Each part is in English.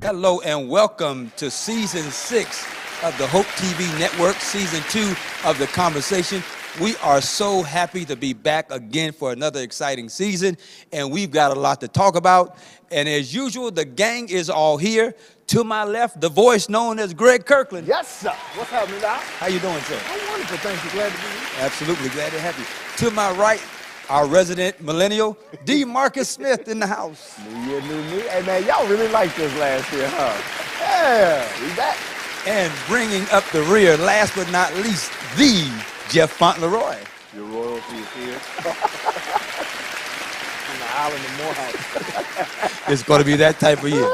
Hello and welcome to season 6 of the Hope TV Network, season 2 of The Conversation. We are so happy to be back again for another exciting season, and we've got a lot to talk about. And as usual, the gang is all here. To my left, the voice known as Greg Kirkland. Yes, sir. What's happening, Doc? How you doing, sir? I'm wonderful, thank you. Glad to be here. Absolutely, glad to have you. To my right, our resident millennial, D. Marcus Smith in the house. New year, new me. Hey, man, y'all really liked this last year, huh? Yeah, we back. And bringing up the rear, last but not least, the Jeff Fauntleroy. Your royalty is here. On the island of Morehouse. It's going to be that type of year.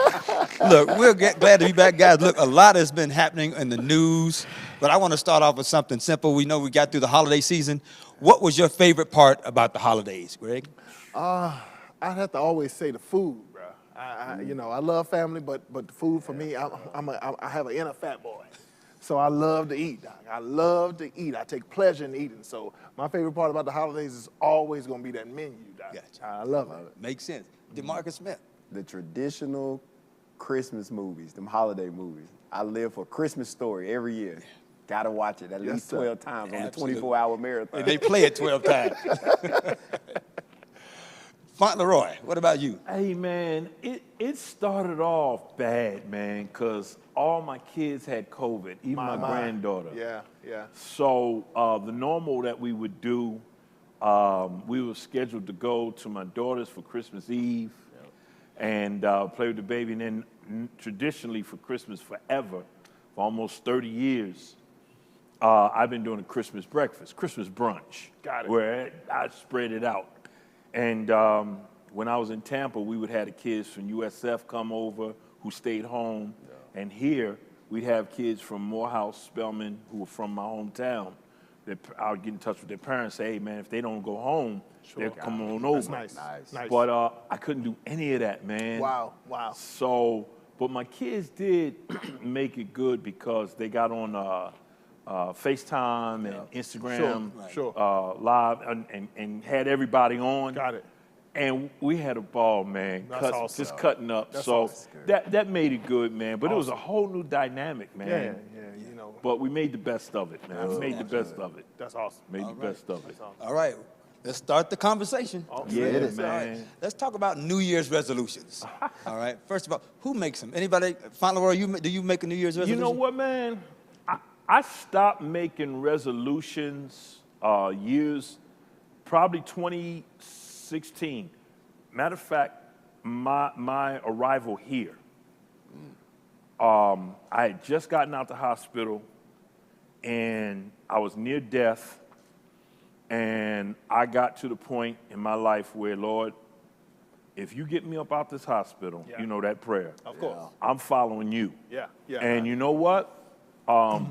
Look, we're glad to be back, guys. Look, a lot has been happening in the news, but I want to start off with something simple. We know we got through the holiday season. What was your favorite part about the holidays, Greg? I'd have to always say the food, bro. I love family, but the food for me, I have an inner fat boy. So I love to eat, Doc. I love to eat. I take pleasure in eating. So my favorite part about the holidays is always going to be that menu, Doc. Gotcha. I love it. Makes sense. DeMarcus Smith. The traditional Christmas movies, them holiday movies. I live for Christmas Story every year. Gotta watch it at Yes, least sir. 12 times on the Absolutely. 24-hour marathon. And they play it 12 times. Fauntleroy, what about you? Hey, man, it started off bad, man, because all my kids had COVID, even my granddaughter. Yeah. So the normal that we would do, we were scheduled to go to my daughter's for Christmas Eve and play with the baby. And then traditionally for Christmas forever, for almost 30 years, I've been doing a Christmas breakfast, Christmas brunch. Got it. Where I spread it out. And when I was in Tampa, we would have the kids from USF come over who stayed home. Yeah. And here, we'd have kids from Morehouse, Spelman, who were from my hometown. I would get in touch with their parents, say, hey, man, if they don't go home, they'll come on over. That's nice. But I couldn't do any of that, man. Wow. So, but my kids did make it good because they got on FaceTime and Instagram Sure. live and had everybody on. Got it. And we had a ball, man. That's awesome. Just cutting up. That's so awesome. that made it good, man. But it was a whole new dynamic, man. Yeah. But we made the best of it, man. We made the best of it. That's awesome. Made the best of it. All right, let's start the conversation. Yeah, All right, man. let's talk about New Year's resolutions. All right, first of all, who makes them? Anybody? Fauntleroy, do you make a New Year's resolution? You know what, man? I stopped making resolutions years, probably 2016. Matter of fact, my arrival here, I had just gotten out the hospital, and I was near death, and I got to the point in my life where, Lord, if you get me up out this hospital, you know that prayer. Of course. I'm following you. Yeah. And you know what?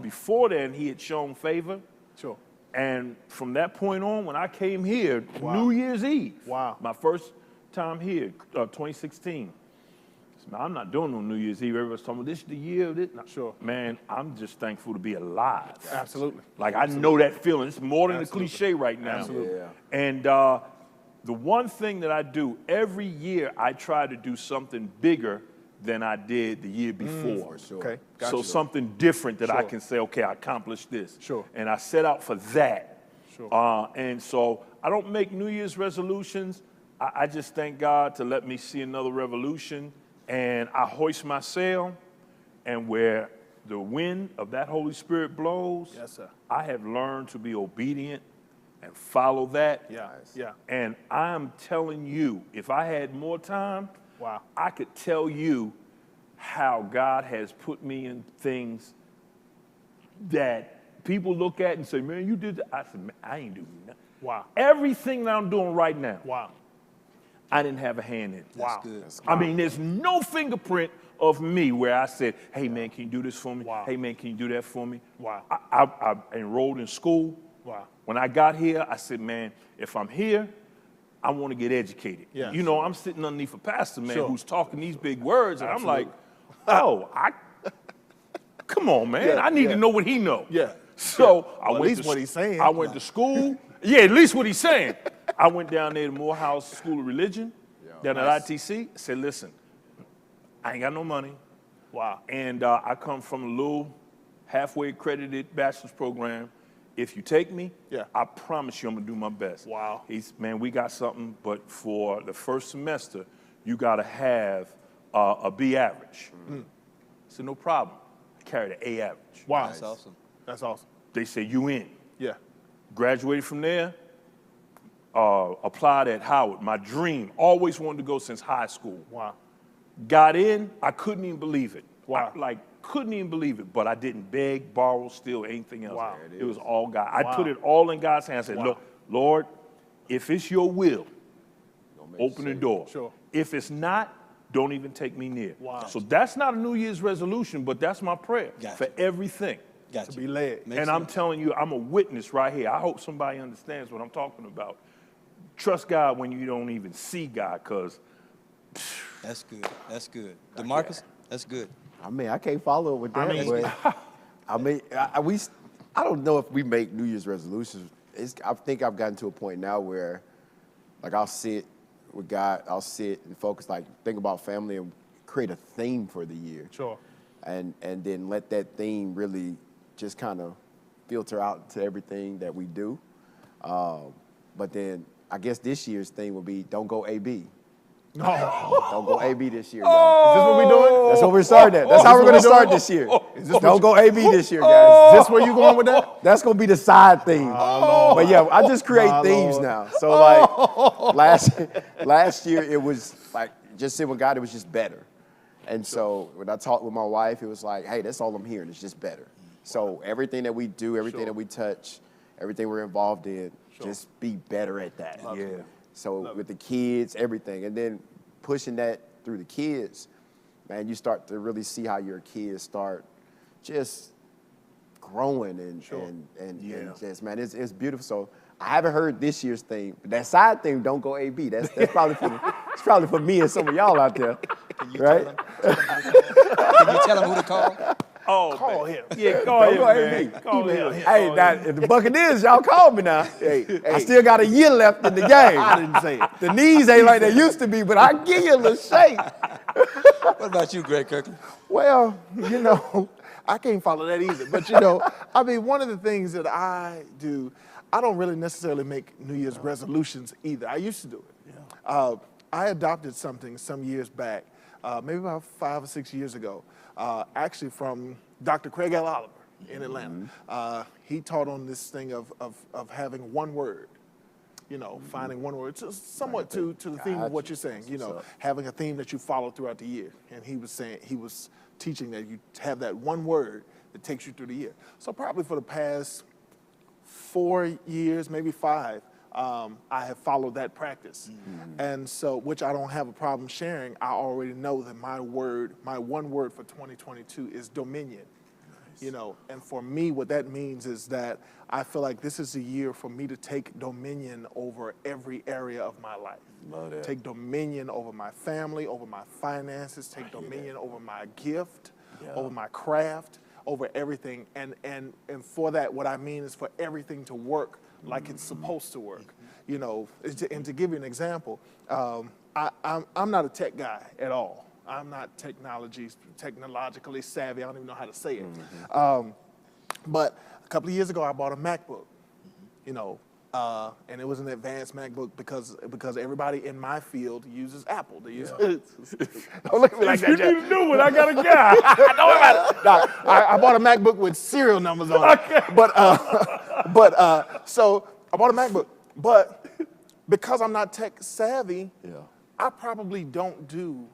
Before then, he had shown favor. Sure. And from that point on, when I came here, Wow. New Year's Eve, Wow. my first time here, 2016, I said, man, I'm not doing no New Year's Eve. Everybody's talking about this is the year of this. Sure. Man, I'm just thankful to be alive. Absolutely. Like, I know that feeling. It's more than a cliche right now. Absolutely. Yeah. And the one thing that I do, every year I try to do something bigger than I did the year before. Okay. So Gotcha. something different that I Sure. can say, okay, I accomplished this. Sure. And I set out for that. Sure. And so I don't make New Year's resolutions. I just thank God to let me see another revolution. And I hoist my sail. And where the wind of that Holy Spirit blows, Yes, sir. I have learned to be obedient and follow that. Yeah. And I'm telling you, if I had more time, Wow. I could tell you how God has put me in things that people look at and say, man, you did that. I said, man, I ain't doing nothing. Wow. Everything that I'm doing right now, Wow. I didn't have a hand in. Wow. good. I mean, there's no fingerprint of me where I said, hey, man, can you do this for me? Wow. Hey, man, can you do that for me? Wow. I enrolled in school. Wow. When I got here, I said, man, if I'm here, I want to get educated. Yeah. You know, I'm sitting underneath a pastor, man, Sure. who's talking these big words, and I'm like, oh, come on, man. Yeah, I need yeah. to know what he knows. Yeah. So I Well, at went least to what he's saying. I went to school. Yeah, at least what he's saying. I went down there to Morehouse School of Religion, down at ITC. Said, listen, I ain't got no money. Wow. And I come from a little halfway accredited bachelor's program. If you take me, Yeah. I promise you I'm gonna do my best. Wow. Man, we got something, but for the first semester, you gotta have a B average. So no problem. I carried an A average. Wow. That's awesome. That's awesome. They say you in. Yeah. Graduated from there, applied at Howard. My dream, always wanted to go since high school. Wow. Got in, I couldn't even believe it. Wow. Couldn't even believe it, but I didn't beg, borrow, steal, anything else. Wow. It was all God. I Wow. put it all in God's hands. I said, Wow. look, Lord, if it's your will, open the door. Sure. If it's not, don't even take me near. Wow. So that's not a New Year's resolution, but that's my prayer Gotcha. for everything. Got To you. be led. Makes And I'm sense. telling you, I'm a witness right here. I hope somebody understands what I'm talking about. Trust God when you don't even see God, because That's good. That's good. DeMarcus, that's good. I mean, I can't follow it with that. I mean- I don't know if we make New Year's resolutions. I think I've gotten to a point now where, like, I'll sit with God, I'll sit and focus, like, think about family and create a theme for the year. Sure. And then let that theme really just kind of filter out to everything that we do. But then I guess this year's thing will be don't go AB. Don't go AB this year, y'all. Is this what we doing? That's what we're starting at. That's how we're going to start this year. Don't go AB this year, guys. Is this where you going with that? That's going to be the side theme. But yeah, I just create themes Lord. now. So like last year it was like just sitting with God, it was just better. And so when I talked with my wife, it was like, hey, that's all I'm hearing. It's just better. So everything that we do, everything that we touch, everything we're involved in, just be better at that. Yeah. So with the kids, everything, and then pushing that through the kids, man, you start to really see how your kids start just growing and just, man, it's beautiful. So I haven't heard this year's thing, but that side thing, don't go AB. That's probably it's probably for me and some of y'all out there, right? Can you tell him who to call? Oh, Call man. him. Yeah, call Don't him, go man. AB. Call Email him. him. Hey, now, if the Buccaneers, y'all called me now. I still got a year left in the game. I didn't say it. The knees ain't like they used to be, but I give you a little shake. What about you, Greg Kirkland? Well, you know, I can't follow that either. But, you know, I mean, one of the things that I do, I don't really necessarily make New Year's resolutions either. I used to do it. Yeah. I adopted something some years back, maybe about 5 or 6 years ago, actually from Dr. Craig L. Oliver in Atlanta. He taught on this thing of having one word. You know, finding one word, somewhat to the theme of what you're saying. You know, having a theme that you follow throughout the year. And he was teaching that you have that one word that takes you through the year. So probably for the past 4 years, maybe 5, I have followed that practice. And so, which I don't have a problem sharing. I already know that my one word for 2022 is dominion. You know, and for me, what that means is that I feel like this is a year for me to take dominion over every area of my life. Love that. Take dominion over my family, over my finances, take dominion over my gift, over my craft, over everything. And for that, what I mean is for everything to work like it's supposed to work. You know, and to give you an example, I'm not a tech guy at all. I'm not technologically savvy. I don't even know how to say it. But a couple of years ago, I bought a MacBook, you know, and it was an advanced MacBook because everybody in my field uses Apple. They use Don't look at me like that, You Jack. need to do it. I got a guy. Don't worry about it. No, I bought a MacBook with serial numbers on it. Okay. So I bought a MacBook, but because I'm not tech savvy, I probably don't do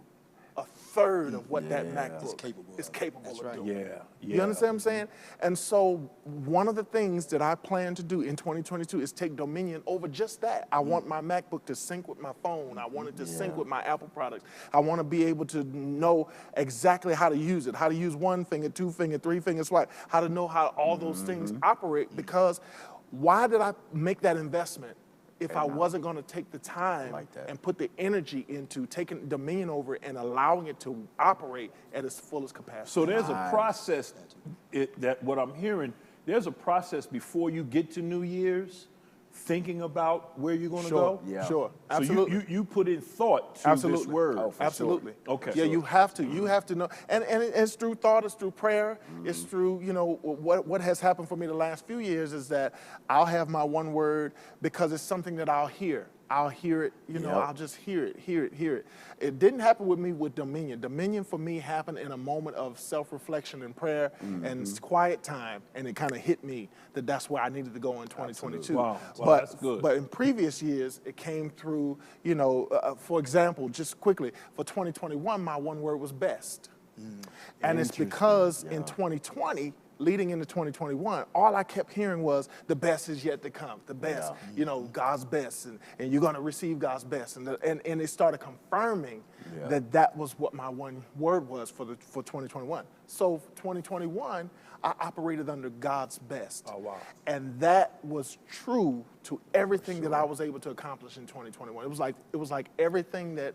a third of what that MacBook is capable of doing. Yeah. You understand what I'm saying? And so one of the things that I plan to do in 2022 is take dominion over just that. I want my MacBook to sync with my phone. I want it to sync with my Apple products. I want to be able to know exactly how to use it, how to use 1 finger, 2 finger, 3 finger swipe, how to know how all those things operate. Because why did I make that investment if I wasn't going to take the time and put the energy into taking dominion over it and allowing it to operate at its fullest capacity? So there's a process that what I'm hearing, there's a process before you get to New Year's thinking about where you're going to Sure, go? Yeah. sure, So absolutely. you put in thought to Absolutely. this word. Oh, for sure. Absolutely. Okay. Yeah, Sure. you have to. You have to know, and it's through thought, it's through prayer, it's through what has happened for me the last few years is that I'll have my one word because it's something that I'll hear. I'll hear it, Yep. I'll just hear it. It didn't happen with me with Dominion. Dominion for me happened in a moment of self-reflection and prayer and quiet time, and it kind of hit me that that's where I needed to go in 2022. Wow. Wow, But, that's good. but in previous years, it came through, for example, just quickly, for 2021, my one word was best. And it's because in 2020, leading into 2021, all I kept hearing was the best is yet to come, the best, God's best, and you're going to receive God's best. And it started confirming that was what my one word was for 2021. So 2021, I operated under God's best. Oh, wow. And that was true to everything that I was able to accomplish in 2021. It was like everything that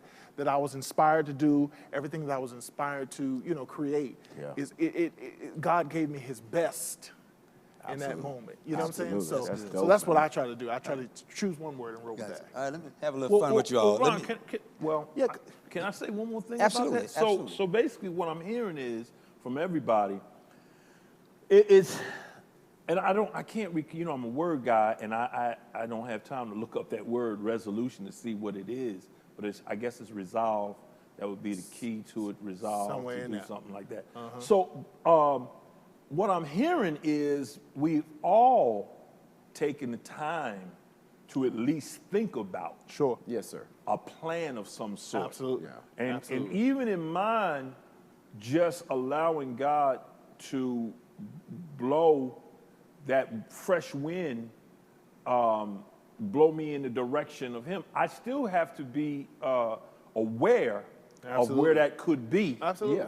I was inspired to do, everything that I was inspired to, create. Yeah. God gave me his best in that moment. You know what I'm saying? Absolutely. So, That's so dope, that's what man. I try to do. I try to choose one word and roll with Gotcha. that. All right, let me have a little fun with you all. Ron, Let me- yeah, Yeah. can I say one more thing Absolutely, about that? absolutely. So basically what I'm hearing is from everybody, it's, and I can't, I'm a word guy and I don't have time to look up that word resolution to see what it is, but I guess it's resolve. That would be the key to it, resolve, Somewhere to in do there. something like that. So what I'm hearing is we've all taken the time to at least think about Sure. Yes, sir. a plan of some sort. Absolutely. Yeah. And Absolutely. even in mine, just allowing God to blow that fresh wind, blow me in the direction of Him, I still have to be aware of Absolutely. where that could be. Absolutely.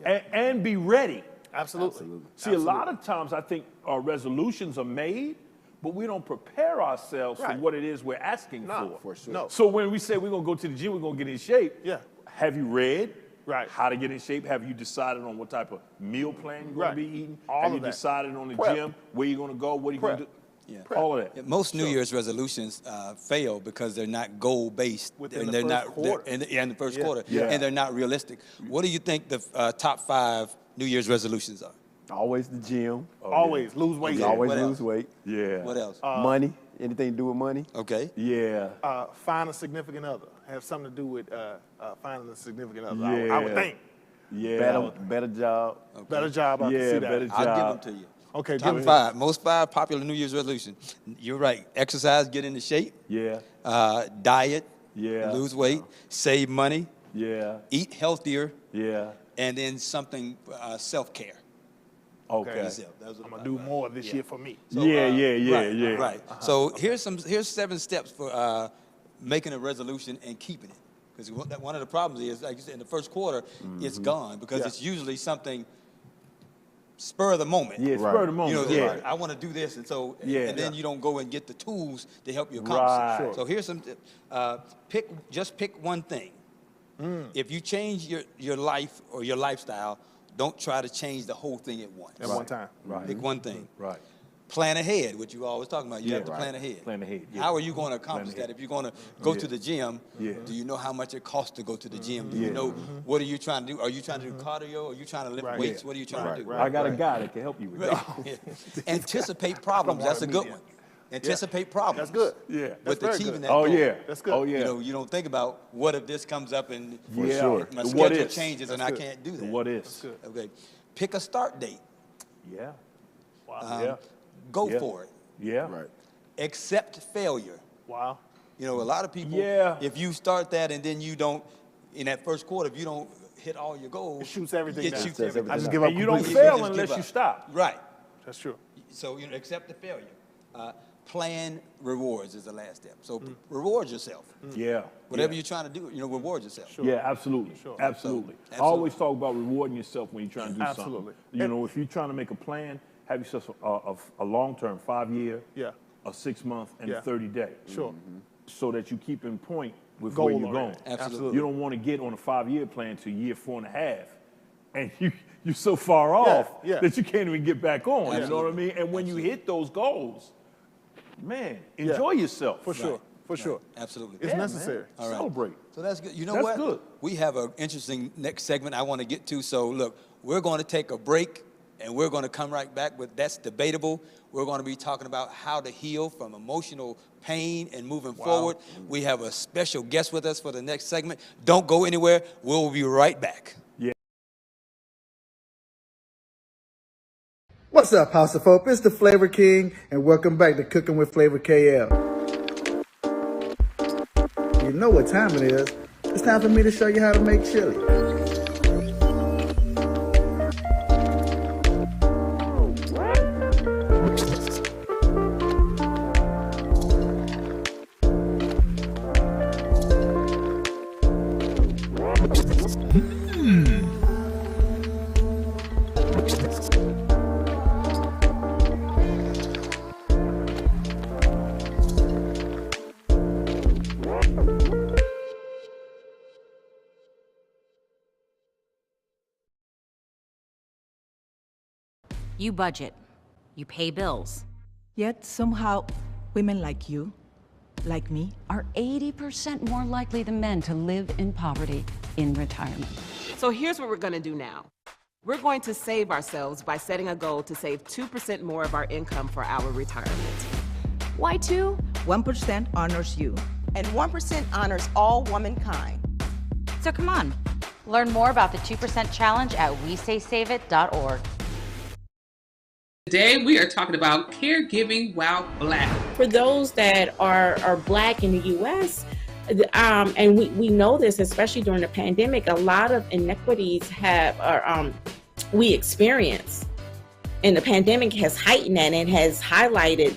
Yeah. And be ready. Absolutely. See, a lot of times I think our resolutions are made, but we don't prepare ourselves for Right. what it is we're asking No, For sure. No. So when we say we're gonna go to the gym, we're gonna get in shape. Yeah. Have you read? Right. How to get in shape? Have you decided on what type of meal plan you're Right. gonna be eating? All Have of you that. decided on the Prep. gym? Where you gonna go? What are you Prep. gonna do? Yeah. All of that. Yeah, most New Year's resolutions fail because they're not goal based Within and the they're first not quarter. in the first Yeah. quarter, Yeah. and they're not realistic. What do you think the top 5 New Year's resolutions are? Always the gym. Always lose weight. Okay. Always What lose else? weight. Yeah. What else? Money. Anything to do with money? Okay. Yeah. Find a significant other. Have something to do with finding a significant other. Yeah. I would think. Yeah. Better job. Better job. I can Yeah, see that. better I'll job. give them to you. Okay, Top good. 5, most 5 popular New Year's resolutions. You're right. Exercise, get into shape. Yeah. Diet, Yeah. lose weight, save money, Yeah. eat healthier, Yeah. and then something Okay. self-care. Those are the I'm gonna 5. do more this year for me. Right, Right. Uh-huh. So here's 7 steps for making a resolution and keeping it. Because one of the problems is, like you said, in the first quarter, it's gone because Yeah. it's usually something spur of the moment. Yeah. Spur of the moment. You know, yeah. like, I want to do this, and so Yeah. and then you don't go and get the tools to help you accomplish Right. it. Sure. So here's some pick one thing. If you change your life or your lifestyle, don't try to change the whole thing at once. At one time. Right. Pick one thing. Right. Plan ahead, which you always talking about. You Yeah, have to right. plan ahead. Plan ahead, yeah. How are you going to accomplish Plan that? ahead. If you're going to go Yeah. to the gym, Yeah. do you know how much it costs to go to the gym? Do Yeah. you know what are you trying to do? Are you trying to do cardio? Are you trying to lift Right. weights? What are you trying to do? I got a guy that can help you with that. Anticipate problems. That's a good one. Anticipate problems. That's good. Yeah. That's With very achieving good. that Oh goal. yeah. That's good. Oh yeah. You know, you don't think about what if this comes up and Yeah. sure. my The schedule what ifs. changes and That's I good. can't do The that. what ifs. good. Okay. Pick a start date. Yeah. Wow. Yeah. Go Yeah. for it. Yeah. Right. Accept failure. Wow. You know, a lot of people, Yeah. if you start that and then you don't, in that first quarter, if you don't hit all your goals, It shoots everything it down. shoots Sets everything. I just down. give up. And you don't completely. fail just unless give you up. stop. Right. That's true. So, you know, accept the failure. Plan rewards is the last step. So reward yourself. Yeah. Whatever yeah. you're trying to do, you know, reward yourself. Yeah, absolutely. Sure. Absolutely. I Absolutely. always talk about rewarding yourself when you're trying to do Absolutely. something. You know, if you're trying to make a plan, have yourself a long-term 5-year, Yeah. a 6-month, and Yeah. a 30-day. Sure. So that you keep in point with Goal where you're oriented. going. Absolutely. You don't want to get on a 5-year plan to year 4.5, and you're so far Yeah, off yeah. that you can't even get back on. You know what I Absolutely. mean? And when you hit those goals, man, enjoy yourself. For sure. For sure. Absolutely. It's Yeah, necessary. man. All right. Celebrate. So that's good. You know That's what? good. We have an interesting next segment I want to get to. So look, we're going to take a break and we're going to come right back, but that's debatable. We're going to be talking about how to heal from emotional pain and moving forward. We have a special guest with us for the next segment. Don't go anywhere. We'll be right back. What's up, House of Hope? It's the Flavor King, and welcome back to Cooking with Flavor KL. You know what time it is. It's time for me to show you how to make chili. You budget. You pay bills. Yet somehow, women like you, like me, Are 80% more likely than men to live in poverty in retirement. So here's what we're going to do now. We're going to save ourselves by setting a goal to save 2% more of our income for our retirement. Why two? 1% honors you. and 1% honors all womankind. So come on. Learn more about the 2% challenge at WeSaySaveIt.org. Today we are talking about caregiving while Black. For those that are Black in the U.S., and we know this, especially during the pandemic, a lot of inequities we experience. And the pandemic has heightened that and has highlighted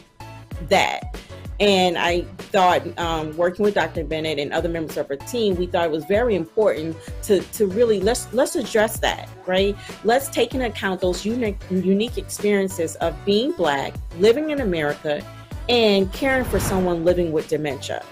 that. And I thought, working with Dr. Bennett and other members of her team, we thought it was very important to really let's address that, right? Let's take into account those unique experiences of being Black, living in America, and caring for someone living with dementia.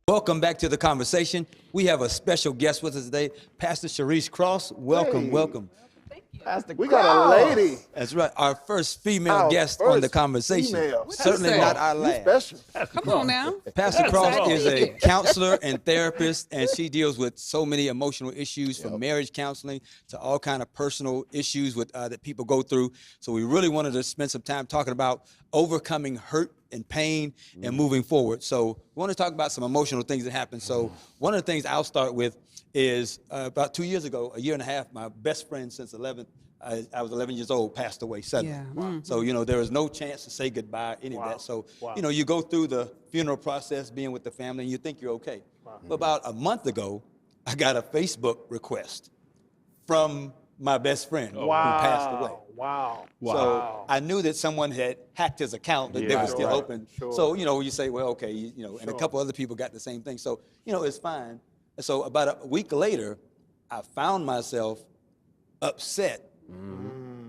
Welcome back to the conversation. We have a special guest with us today, Pastor Sharice Cross. Welcome, Hey. welcome. Pastor We got a lady. That's right, our first female Our guest on the first conversation. female. Certainly say? not our You last. special. Come on now. Pastor Cross is a counselor and therapist, and she deals with so many emotional issues, from marriage counseling to all kind of personal issues with that people go through. So we really wanted to spend some time talking about overcoming hurt and pain and moving forward. So we want to talk about some emotional things that happen. So one of the things I'll start with is about 2 years ago, a year and a half, my best friend since 11th. I was 11 years old, passed away suddenly. Yeah. So, you know, there was no chance to say goodbye, any of that. So, you know, you go through the funeral process, being with the family, and you think you're okay. But about a month ago, I got a Facebook request from my best friend who passed away. Wow. So I knew that someone had hacked his account, that they were still open. Sure. So, you know, you say, well, okay, you know, and a couple other people got the same thing. So, you know, it's fine. And so about a week later, I found myself upset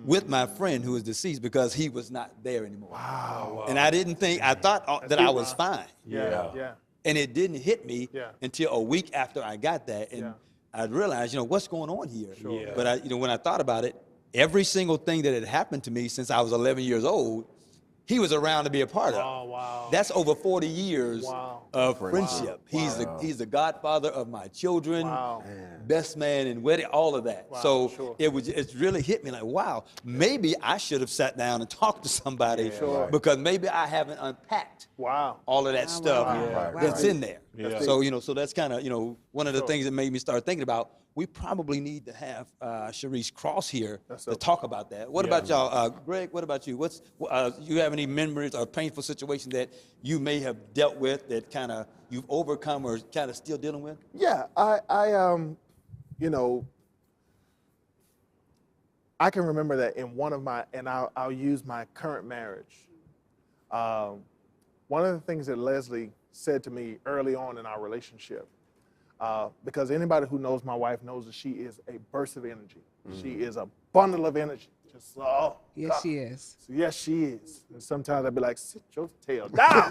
with my friend who was deceased because he was not there anymore. Wow. And I didn't think, I thought that I was fine. Yeah. And it didn't hit me Yeah. until a week after I got that. And I realized, you know, what's going on here? But I, you know, when I thought about it, every single thing that had happened to me since I was 11 years old, he was around to be a part of. Oh, wow. That's over 40 years Wow. of friendship. He's the godfather of my children, best man in wedding, all of that. So it's really hit me like, wow, maybe I should have sat down and talked to somebody because maybe I haven't unpacked all of that stuff that's in there. So, you know, so that's kind of, you know, one of the things that made me start thinking about, we probably need to have Sharice Cross here to talk about that. What about y'all? Greg, what about you? You have any memories or painful situations that you may have dealt with that kind of you've overcome or kind of still dealing with? Yeah, you know, I can remember that in one of my, and I'll use my current marriage. One of the things that Leslie said to me early on in our relationship, Because anybody who knows my wife knows that she is a burst of energy. She is a bundle of energy. Just, oh, Yes, God. she is. Yes, she is. And sometimes I'd be like, sit your tail down.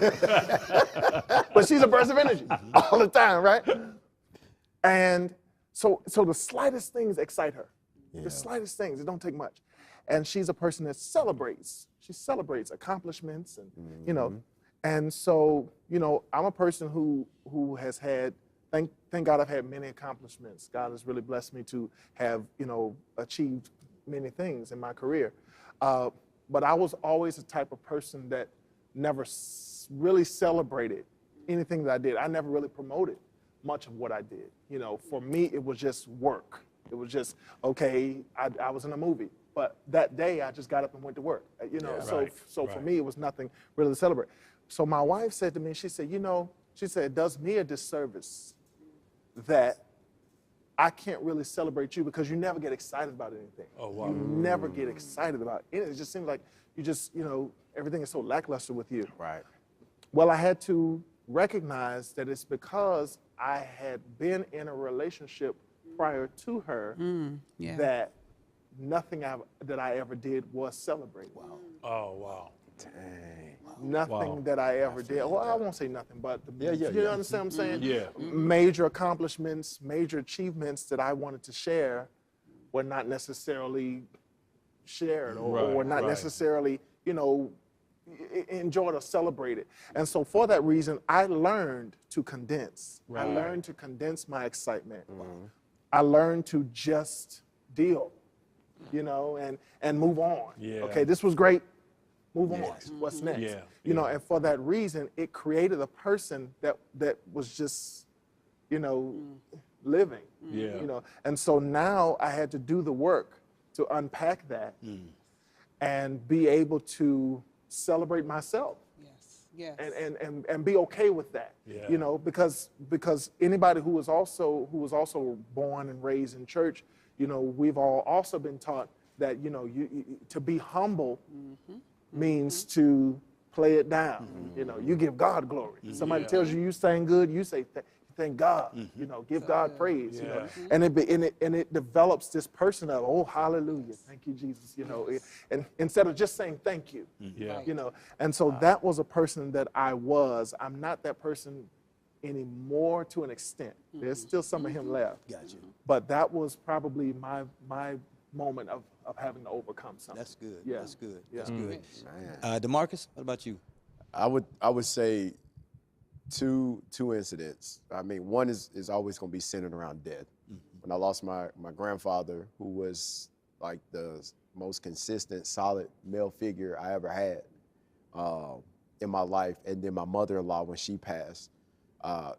But she's a burst of energy all the time, right? And so the slightest things excite her. The slightest things, it don't take much. And she's a person that celebrates. She celebrates accomplishments and, you know. And so, you know, I'm a person who has had, thank God I've had many accomplishments. God has really blessed me to have, you know, achieved many things in my career. But I was always the type of person that never really celebrated anything that I did. I never really promoted much of what I did. You know, for me, it was just work. It was just, okay, I was in a movie, but that day I just got up and went to work. You know, so for me, it was nothing really to celebrate. So my wife said to me, she said, you know, she said, it does me a disservice that I can't really celebrate you because you never get excited about anything. Oh, wow. You never get excited about it. It just seems like you just, you know, everything is so lackluster with you. Right. Well, I had to recognize that it's because I had been in a relationship prior to her that nothing that I ever did was celebrated. Wow. Oh, wow. Dang. Nothing that I ever did. Well, I won't say nothing, but you understand what I'm saying? Yeah. Major accomplishments, major achievements that I wanted to share were not necessarily shared or were not necessarily, you know, enjoyed or celebrated. And so for that reason, I learned to condense. I learned to condense my excitement. I learned to just deal, you know, and move on. Okay, this was great. Move on. What's next? You know, and for that reason, it created a person that was just, you know, living. You know, and so now I had to do the work to unpack that and be able to celebrate myself. Yes. And be okay with that. You know, because anybody who was also born and raised in church, you know, we've all also been taught that, you know, you to be humble means to play it down. You know, you give God glory. Somebody tells you sang good, you say thank God. You know, give God praise. You know, and it develops this person of, oh, hallelujah, thank you, Jesus. You know, and instead of just saying thank you. You know, and so that was a person that I was. I'm not that person anymore to an extent. There's still some of him left. Gotcha. But that was probably my moment of having to overcome something. That's good. Yeah. That's good. Yeah. That's good. DeMarcus, what about you? I would say two incidents. I mean, one is always going to be centered around death. When I lost my grandfather, who was like the most consistent, solid male figure I ever had in my life, and then my mother-in-law, when she passed,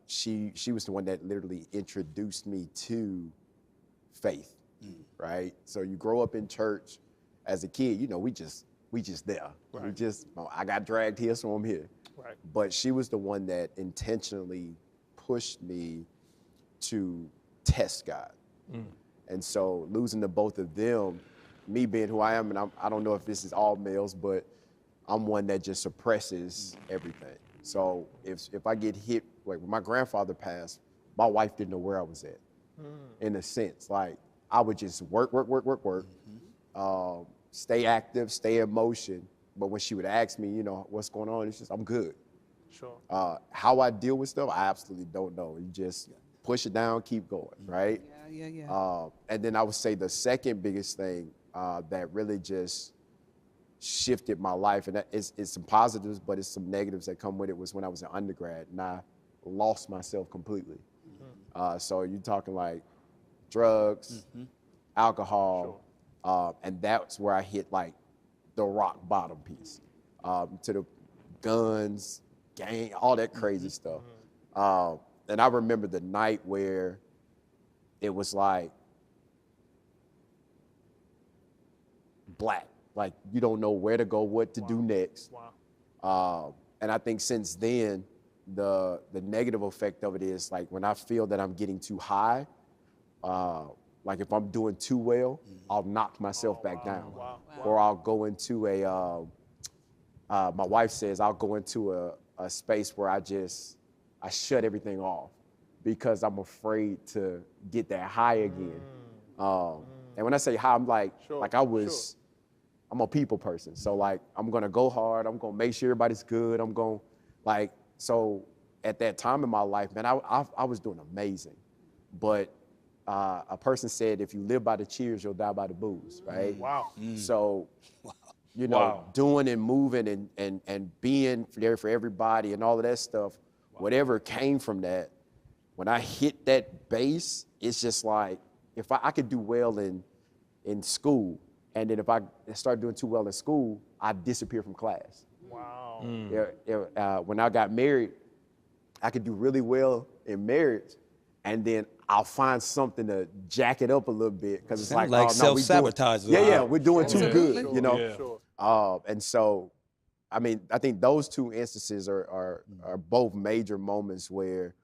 she was the one that literally introduced me to faith. Right? So you grow up in church as a kid, you know, we just there. We just, I got dragged here, so I'm here. Right. But she was the one that intentionally pushed me to test God. And so losing to both of them, me being who I am, and I don't know if this is all males, but I'm one that just suppresses everything. So if I get hit, like when my grandfather passed, my wife didn't know where I was at, in a sense. Like, I would just work, stay active, stay in motion. But when she would ask me, you know, what's going on, it's just, I'm good. Sure. How I deal with stuff, I absolutely don't know. You just push it down, keep going, right? Yeah. And then I would say the second biggest thing that really just shifted my life, and that it's some positives, but it's some negatives that come with it, was when I was an undergrad and I lost myself completely. So you're talking like drugs, alcohol, and that's where I hit like the rock bottom piece, to the guns, gang, all that crazy stuff. And I remember the night where it was like black, like you don't know where to go, what to do next. And I think since then, the negative effect of it is like when I feel that I'm getting too high, like if I'm doing too well, I'll knock myself back down. Or I'll go into my wife says I'll go into a space where I shut everything off because I'm afraid to get that high again. And when I say high, I'm like I'm a people person. So like, I'm gonna go hard. I'm gonna make sure everybody's good. I'm gonna so at that time in my life, man, I was doing amazing. But a person said, if you live by the cheers, you'll die by the booze, right? Wow. So, you know, doing and moving and being there for everybody and all of that stuff, whatever came from that, when I hit that base, it's just like, if I could do well in school, and then if I start doing too well in school, I disappear from class. Wow. When I got married, I could do really well in marriage, and then I'll find something to jack it up a little bit because it's like self-sabotage. We're doing too good, you know. Sure. And so, I mean, I think those two instances are both major moments where,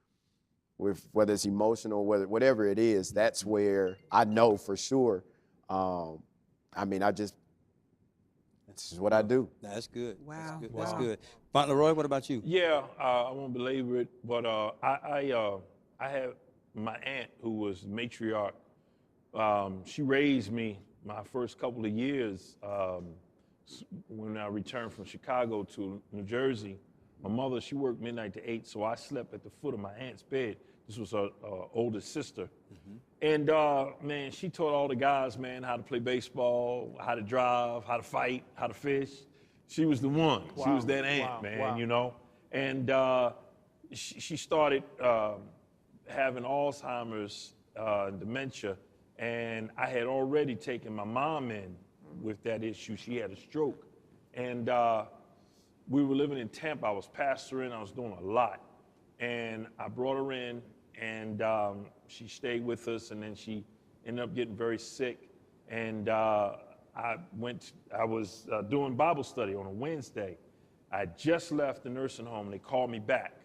whether it's emotional, whatever it is, that's where I know for sure. I mean, this is what I do. That's good. Wow. That's good. That's good. Fauntleroy, what about you? Yeah, I won't belabor it, but I have my aunt who was matriarch. She raised me my first couple of years when I returned from Chicago to New Jersey. My mother, she worked midnight to 8, so I slept at the foot of my aunt's bed. This was her oldest sister. And man, she taught all the guys, man, how to play baseball, how to drive, how to fight, how to fish. She was the one. Wow. She was that aunt, man, you know. And she started having Alzheimer's and dementia, and I had already taken my mom in with that issue. She had a stroke. And we were living in Tampa. I was pastoring. I was doing a lot. And I brought her in, and she stayed with us, and then she ended up getting very sick. And I was doing Bible study on a Wednesday. I just left the nursing home, and they called me back.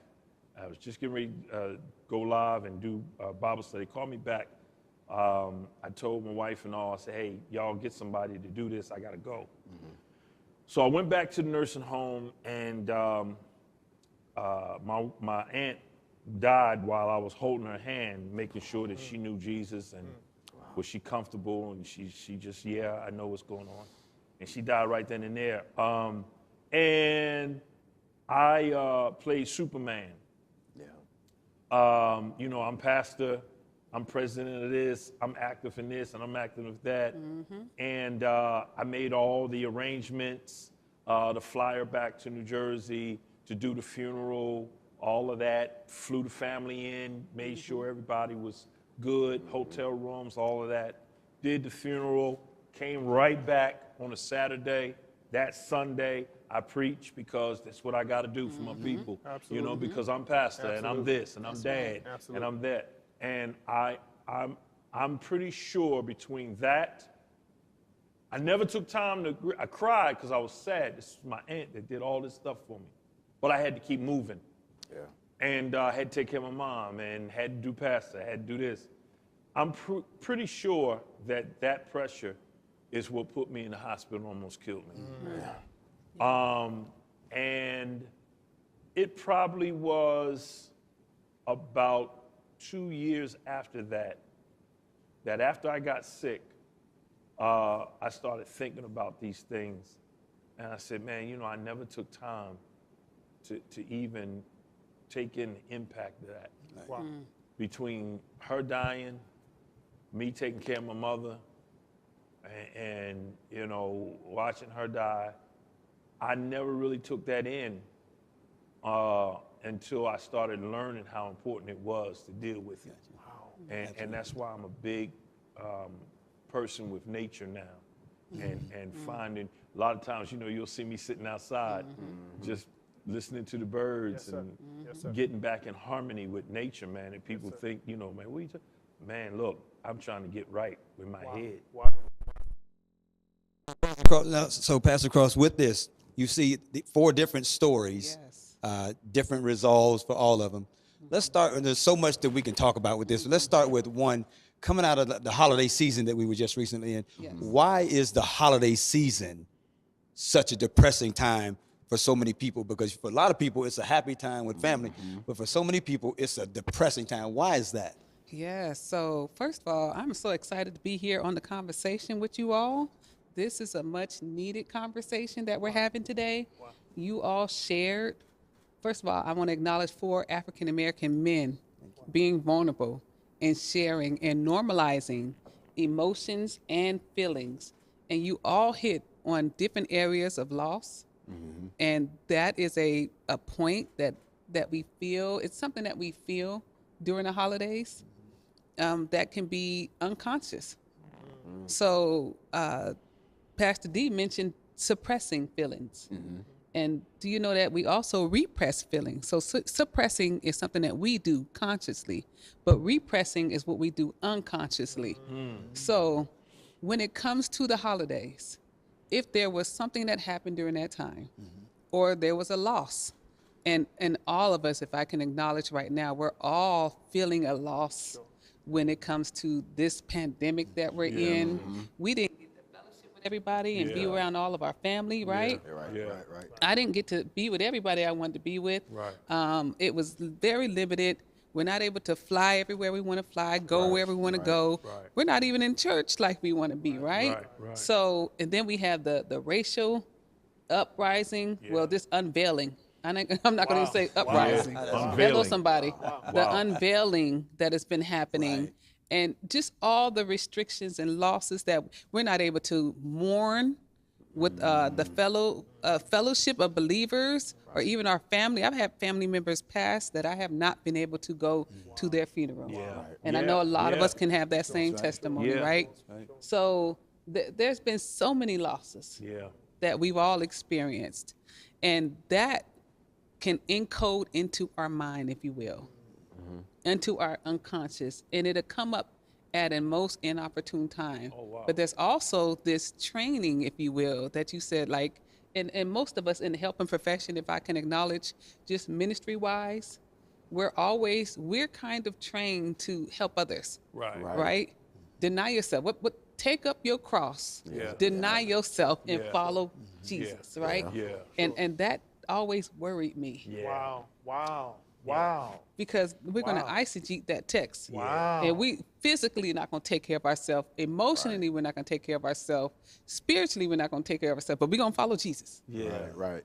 I was just getting ready to go live and do Bible study. They called me back. I told my wife and all, I said, hey, y'all get somebody to do this. I got to go. So I went back to the nursing home, and my aunt died while I was holding her hand, making sure that she knew Jesus and was she comfortable, and she just, yeah, I know what's going on. And she died right then and there. And I played Superman. You know, I'm pastor, I'm president of this, I'm active in this, and I'm active with that. And I made all the arrangements to fly her back to New Jersey, to do the funeral, all of that, flew the family in, made sure everybody was good, hotel rooms, all of that. Did the funeral, came right back on a Saturday. That Sunday, I preach because that's what I got to do for my people. You know, because I'm pastor and I'm this and I'm dad and I'm that. And I'm pretty sure between that, I never took time to, I cried because I was sad. This is my aunt that did all this stuff for me. But I had to keep moving. And I had to take care of my mom and had to do pastor, had to do this. I'm pretty sure that that pressure is what put me in the hospital, almost killed me. And it probably was about 2 years after that, that after I got sick, I started thinking about these things. And I said, man, you know, I never took time to even take in the impact of that. Wow. Between her dying, me taking care of my mother, and you know, watching her die, I never really took that in until I started learning how important it was to deal with it. Wow. And that's why I'm a big person with nature now, and finding a lot of times, you know, you'll see me sitting outside, just listening to the birds and getting back in harmony with nature, man. And people think, you know, man, man, look, I'm trying to get right with my head. Wow. So, Pastor Cross, with this, you see 4 different stories, different resolves for all of them. Let's start, and there's so much that we can talk about with this. Let's start with one coming out of the holiday season that we were just recently in. Why is the holiday season such a depressing time for so many people, because for a lot of people it's a happy time with family, but for so many people it's a depressing time. Why is that? Yeah, so first of all, I'm so excited to be here on the conversation with you all. This is a much needed conversation that we're having today. You all shared. First of all, I want to acknowledge 4 African American men being vulnerable and sharing and normalizing emotions and feelings. And you all hit on different areas of loss. And that is a point that we feel, it's something that we feel during the holidays that can be unconscious. So Pastor D mentioned suppressing feelings. And do you know that we also repress feelings? So suppressing is something that we do consciously, but repressing is what we do unconsciously. So when it comes to the holidays, if there was something that happened during that time, or there was a loss, and all of us, if I can acknowledge right now, we're all feeling a loss when it comes to this pandemic that we're in. We didn't get to fellowship with everybody and be around all of our family, right? Right. I didn't get to be with everybody I wanted to be with. It was very limited. We're not able to fly everywhere we want to fly, go where we want to go. We're not even in church like we want to be, right? So, and then we have the racial uprising, well, this unveiling. I'm not going to say uprising. Hello, somebody. The unveiling that has been happening. And just all the restrictions and losses that we're not able to mourn with the fellowship of believers, or even our family. I've had family members pass that I have not been able to go to their funeral. And I know a lot of us can have that same testimony, right? So there's been so many losses that we've all experienced. And that can encode into our mind, if you will, into our unconscious. And it'll come up at a most inopportune time. But there's also this training, if you will, that you said, like, and most of us in the helping profession, if I can acknowledge, just ministry-wise, we're kind of trained to help others. Right? Deny yourself. Take up your cross. Deny yourself and follow Jesus, right? And that always worried me. Wow. Because we're going to eisegete that text. And we physically not going to take care of ourselves. Emotionally, we're not going to take care of ourselves. Spiritually, we're not going to take care of ourselves. But we're going to follow Jesus. Right.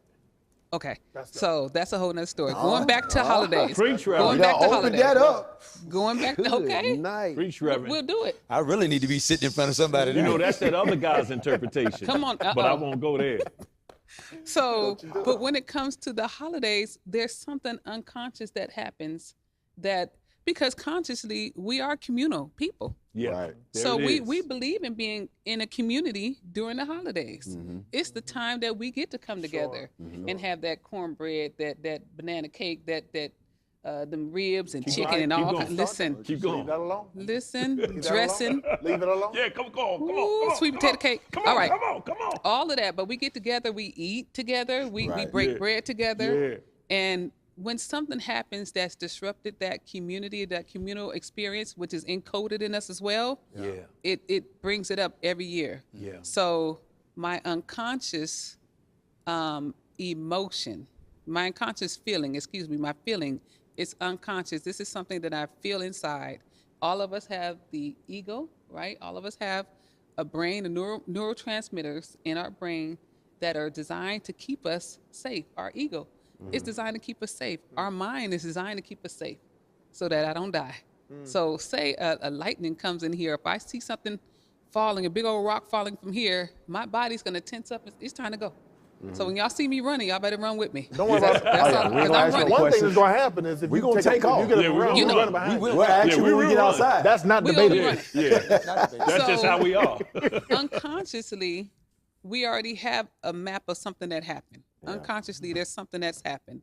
Okay. So that's a whole nother story. Going back to holidays. Preach, Reverend. Going back to Open holidays. that up. Going back to, okay. Nice. Preach, Reverend. We'll do it. I really need to be sitting in front of somebody. You know, that's that other guy's interpretation. Come on. But I won't go there. So, but when it comes to the holidays, there's something unconscious that happens that, because consciously we are communal people. So we believe in being in a community during the holidays. It's the time that we get to come together and have that cornbread, that banana cake, that them ribs and chicken and all kinds. Listen, Keep going. Leave that alone. Listen, Leave that dressing. alone. Leave it alone. Yeah, come on. Ooh, sweet potato cake. All right. Come on. All of that, but we get together, we eat together, we break bread together. And when something happens that's disrupted that community, that communal experience, which is encoded in us as well, it brings it up every year. So my unconscious emotion, my unconscious feeling, my feeling, it's unconscious. This is something that I feel inside. All of us have the ego, right? All of us have a brain, the neurotransmitters in our brain that are designed to keep us safe. Our ego is designed to keep us safe. Our mind is designed to keep us safe so that I don't die. So say a lightning comes in here. If I see something falling, a big old rock falling from here, my body's going to tense up. It's time to go. So when y'all see me running, y'all better run with me. Don't worry about it. One thing that's going to happen is if we're you going to take off. You get a run, running behind you. We'll actually when we get outside. That's not debatable. That's just how we are. Unconsciously, we already have a map of something that happened. Unconsciously, there's something that's happened.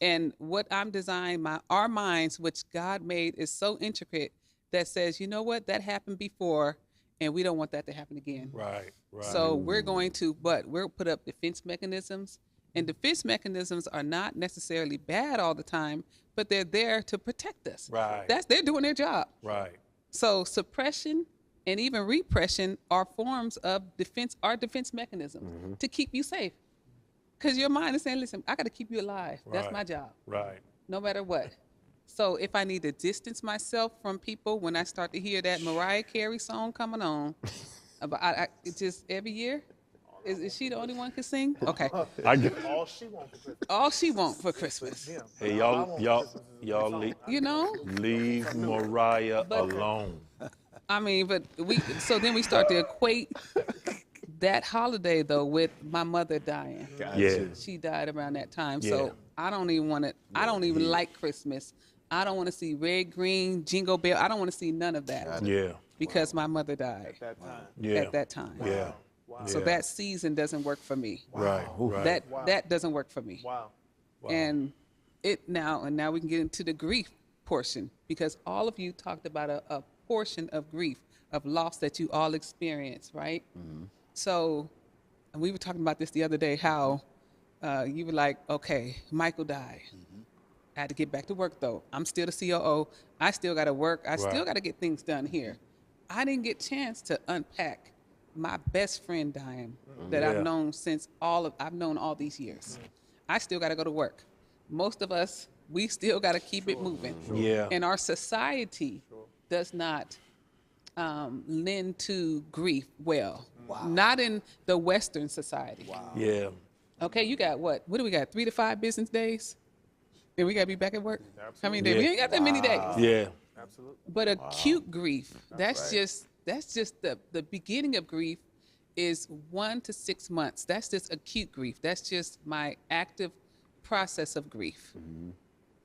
And what I'm designing, our minds, which God made, is so intricate that says, you know what, that happened before, and we don't want that to happen again. Right. So we're going to, we'll put up defense mechanisms. And defense mechanisms are not necessarily bad all the time, but they're there to protect us. They're doing their job. So suppression and even repression are forms of defense, our defense mechanisms to keep you safe. Because your mind is saying, listen, I got to keep you alive. That's my job. Right. No matter what. So if I need to distance myself from people when I start to hear that Mariah Carey song coming on, it just every year, is she the only one can sing? Okay. All she wants for Christmas. All she wants for Christmas. Hey, y'all leave Mariah alone. I mean, but so then we start to equate that holiday though with my mother dying. Yeah. She died around that time. Yeah. So I don't even want to, I don't even like Christmas. I don't want to see red, green, jingle bell. I don't want to see none of that. Yeah. Because my mother died. At that time. Yeah. At that time. Yeah. Wow. So that season doesn't work for me. Right. Right. That doesn't work for me. Wow. And now we can get into the grief portion, because all of you talked about a portion of grief, of loss that you all experience, right? Mm-hmm. So, and we were talking about this the other day, how you were like, okay, Michael died. Mm-hmm. I had to get back to work though. I'm still the COO. I still got to work. I still got to get things done here. I didn't get a chance to unpack my best friend dying that I've known I've known all these years. I still got to go to work. Most of us, we still got to keep it moving. Yeah. And our society does not lend to grief well. Wow. Not in the Western society. Wow. Yeah. Okay, you got what? What do we got? 3 to 5 business days? And we got to be back at work? Absolutely. How many days? We ain't got that many days. Yeah. Absolutely. But acute grief, that's just the beginning of grief is 1 to 6 months. That's just acute grief. That's just my active process of grief. Mm-hmm.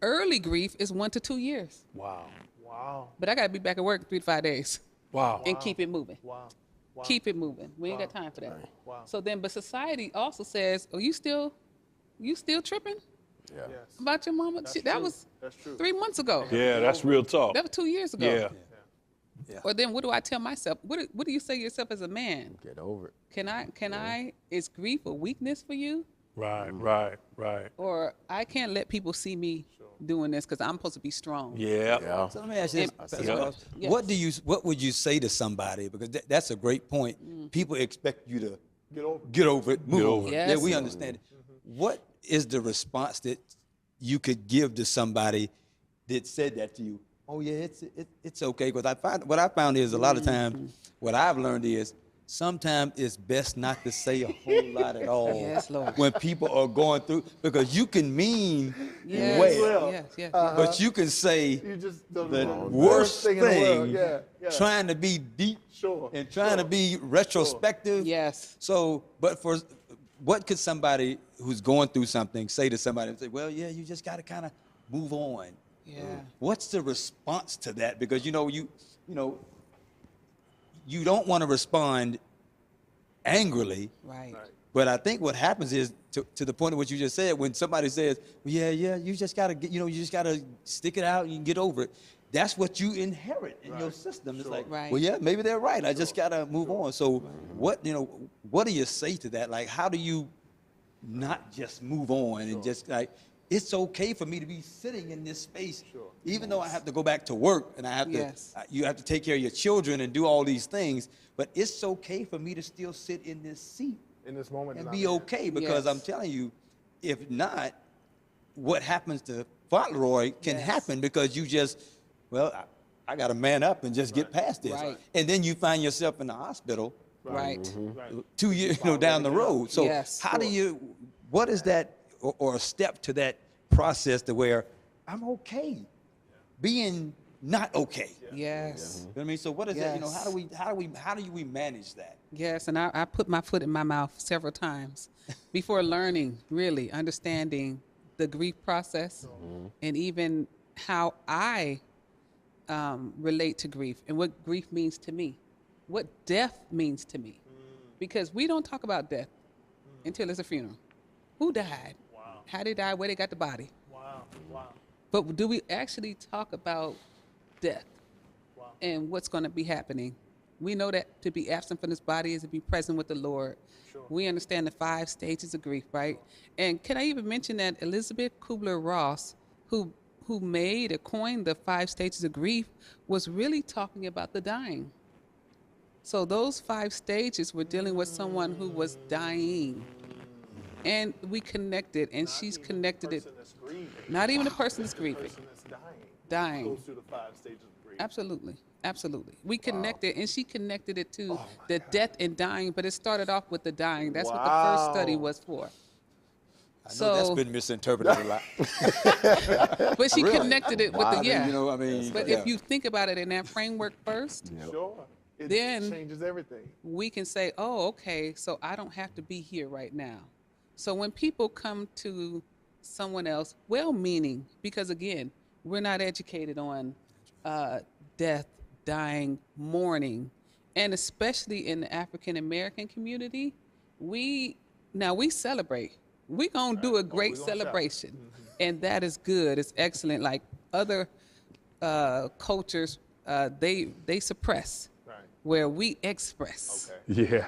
Early grief is 1 to 2 years. Wow. Wow. But I got to be back at work 3 to 5 days. Wow. And keep it moving. Wow. Wow. Keep it moving. We ain't got time for that. Right. Wow. So then, but society also says, oh, you still tripping? Yeah. Yes. About your mama? That was That's true. 3 months ago. Yeah, that's real talk. That was 2 years ago. Yeah. Yeah. Or then what do I tell myself? What do you say to yourself as a man? Get over it. Can I, is grief a weakness for you? Right. Or I can't let people see me doing this because I'm supposed to be strong. Yeah. So let me ask you this, Pastor Yeah. Ross. Yes. What would you say to somebody? Because that's a great point. People expect you to Get over it. get over it, move over it. Yes. Yeah, we understand it. What is the response that you could give to somebody that said that to you? Oh yeah, it's okay. Because what I found is a lot of times what I've learned is sometimes it's best not to say a whole lot at all Yes, Lord. when people are going through, because you can mean Yes. well, Yes. but you can say You just the worst thing in the world. thing, Yeah. trying to be deep Sure. and trying to be retrospective. Yes. So, but for what could somebody who's going through something say to somebody and say, well, yeah, you just got to kind of move on. Yeah. What's the response to that? Because you don't want to respond angrily. Right. But I think what happens is, to the point of what you just said, when somebody says, yeah, you just gotta get, you just gotta stick it out and you can get over it. That's what you inherit in your system. It's like, Right. well, yeah, maybe they're right. I just gotta move on. So what do you say to that? Like, how do you not just move on and just like, it's okay for me to be sitting in this space, even though I have to go back to work and I have to, you have to take care of your children and do all these things, but it's okay for me to still sit in this seat In this moment. and that be I'm in. okay, because Yes. I'm telling you, if not, what happens to Fauntleroy can happen because you just, well, I got to man up and just get past this. Right. And then you find yourself in the hospital Right. 2 years down the road. So Yes. how do you, what is that, or a step to that process to where I'm okay being not okay? Yes. You know what I mean? So what is that? Yes. How do we manage that? Yes, and I put my foot in my mouth several times before learning, really understanding the grief process and even how I relate to grief and what grief means to me, what death means to me. Because we don't talk about death until it's a funeral. Who died? Wow. How they died, where they got the body. Wow. Wow. But do we actually talk about death Wow. and what's going to be happening? We know that to be absent from this body is to be present with the Lord. Sure. We understand the 5 stages of grief, right? And can I even mention that Elizabeth Kubler-Ross, who made or coined the 5 stages of grief, was really talking about the dying. So those 5 stages were dealing with someone who was dying. and we connected, and she's connected it. Not even the person that's grieving. Dying. Goes through the 5 stages of grief. Absolutely. Absolutely. We connected, and she connected it to the death and dying, but it started off with the dying. That's what the first study was for. I know that's been misinterpreted a lot. But she connected it with the, You know, I mean, But if you think about it in that framework first, Sure. It then changes everything. we can say, oh, okay, so I don't have to be here right now. So when people come to someone else, well-meaning, because again, we're not educated on death, dying, mourning, and especially in the African American community, we celebrate. We're gonna do a great celebration, and that is good. It's excellent. Like other cultures, they suppress, where we express. Yeah.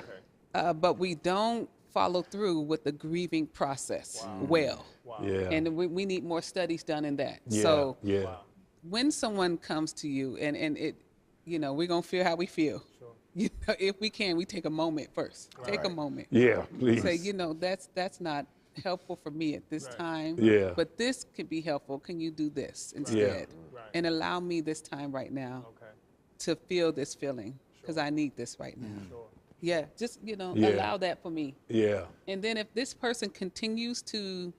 But we don't follow through with the grieving process well. Yeah. And we need more studies done in that. Yeah. So Yeah. when someone comes to you and it, you know, we're going to feel how we feel. Sure. You know, if we can, we take a moment first. Take a moment. Yeah, please. Say, you know, that's not helpful for me at this time. Yeah. But this could be helpful. Can you do this instead? Yeah. And allow me this time right now to feel this feeling, because I need this right now. Yeah, just, you know, allow that for me. Yeah. And then if this person continues to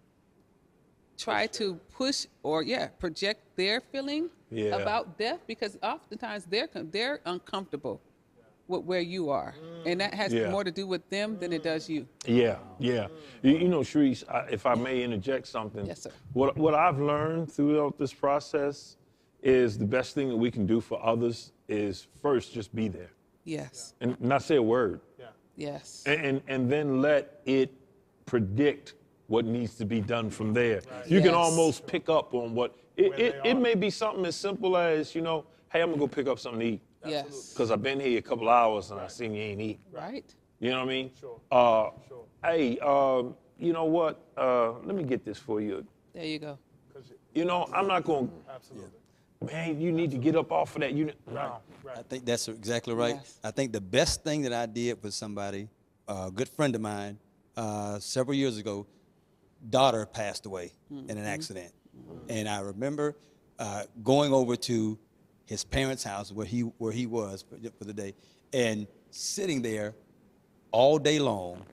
try to push or project their feeling about death, because oftentimes they're uncomfortable with where you are, and that has more to do with them than it does you. Yeah, yeah. You know, Sharice, if I may interject something. Yes, sir. What I've learned throughout this process is the best thing that we can do for others is first just be there. Yes. And not say a word. Yes. And then let it predict what needs to be done from there. You can almost pick up on what, it may be something as simple as, you know, hey, I'm gonna go pick up something to eat. Yes. Because I've been here a couple hours and I seen you ain't eat. Right. You know what I mean? Sure. Hey, you know what? Let me get this for you. There you go. You know, I'm not going to, man, you need to get up off of that. I think that's exactly right. Yes. I think the best thing that I did with somebody, a good friend of mine, several years ago, daughter passed away in an accident. And I remember going over to his parents' house where he was for the day, and sitting there all day long.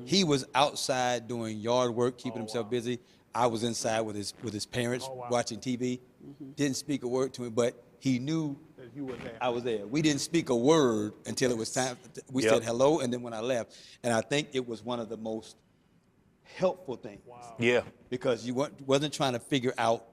He was outside doing yard work, keeping himself busy. I was inside with his parents watching TV. Didn't speak a word to him, but he knew I was there. We didn't speak a word until it was time. We said hello, and then when I left, and I think it was one of the most helpful things. Yeah. Because you wasn't trying to figure out